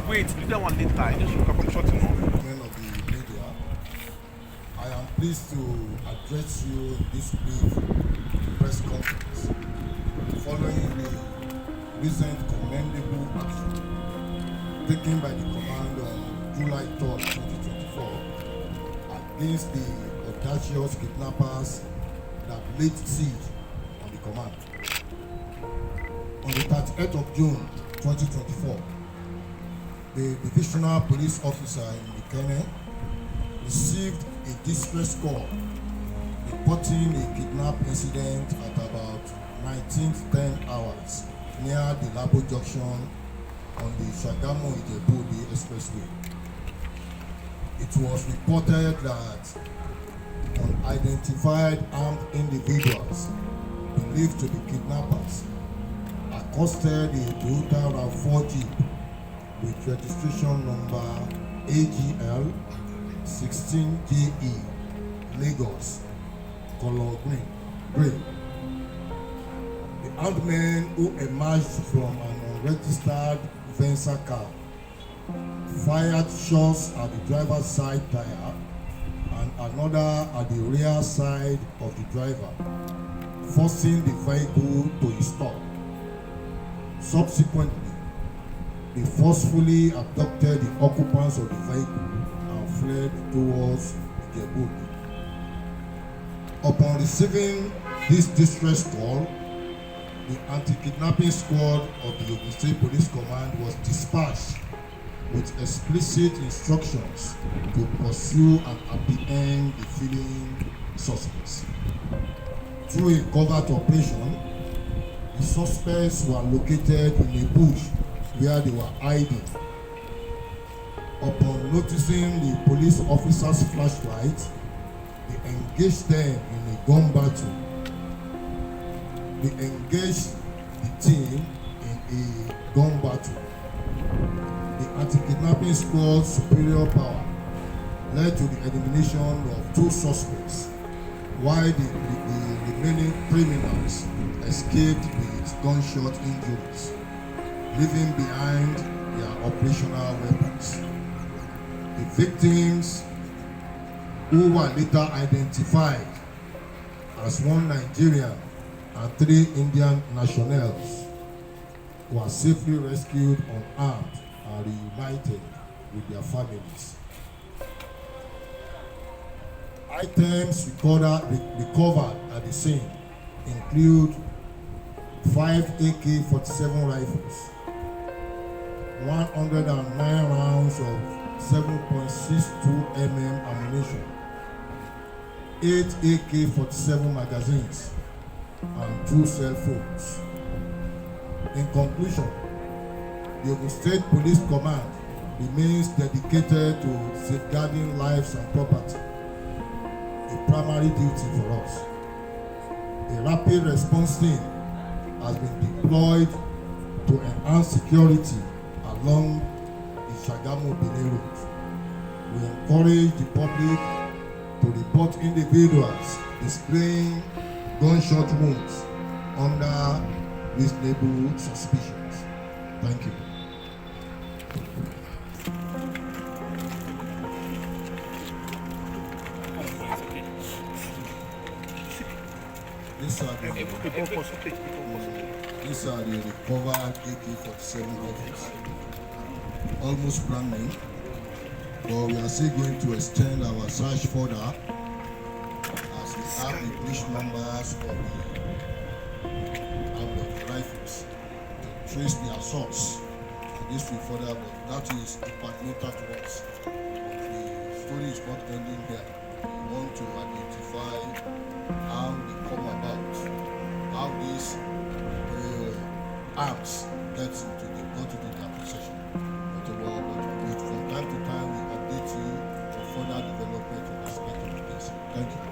Wait, you don't want later. I just come short enough. Men of the media, I am pleased to address you in this brief press conference following the recent commendable action taken by the command on July 3rd, 2024 against the audacious kidnappers that laid siege on the command. On the 30th of June 2024, the divisional police officer in Ikene received a distress call reporting a kidnap incident at about 19:10 hours near the Labo Junction on the Sagamu-Ijebu-Ode Expressway. It was reported that unidentified armed individuals believed to be kidnappers accosted a Toyota RAV4 Jeep with registration number AGL 16JE, Lagos, color grey. The armed men who emerged from an unregistered Venza car fired shots at the driver's side tire and another at the rear side of the driver, forcing the vehicle to a stop. Subsequently, they forcefully abducted the occupants of the vehicle and fled towards Ijebu. Upon receiving this distress call, the anti-kidnapping squad of the Ogun State Police Command was dispatched with explicit instructions to pursue and apprehend the fleeing suspects. Through a covert operation, the suspects were located in a bush where they were hiding. Upon noticing the police officers' flashlight, they engaged them in a gun battle. They engaged the team in a gun battle. The anti-kidnapping squad's superior power led to the elimination of 2 suspects, while the remaining criminals escaped with gunshot injuries, leaving behind their operational weapons. The victims, who were later identified as 1 Nigerian and 3 Indian nationals, were safely rescued unarmed and reunited with their families. Items recovered at the scene include 5 AK-47 rifles, 109 rounds of 7.62 mm ammunition, 8 AK-47 magazines, and 2 cell phones. In conclusion, the Ogun State Police Command remains dedicated to safeguarding lives and property, a primary duty for us. A rapid response team has been deployed to enhance security along the Sagamu-Benin Road. We encourage the public to report individuals displaying gunshot wounds under reasonable suspicions. Thank you. These are the recovered AK-47 rifles, almost brand new, but we are still going to extend our search further as we have the police numbers of the rifles to trace their source. This will further, but that is departmental to us. But the story is not ending there. We want to identify how they come about, how these arms got into the appreciation. But from time to time we update you for further development in aspect of the case. Thank you.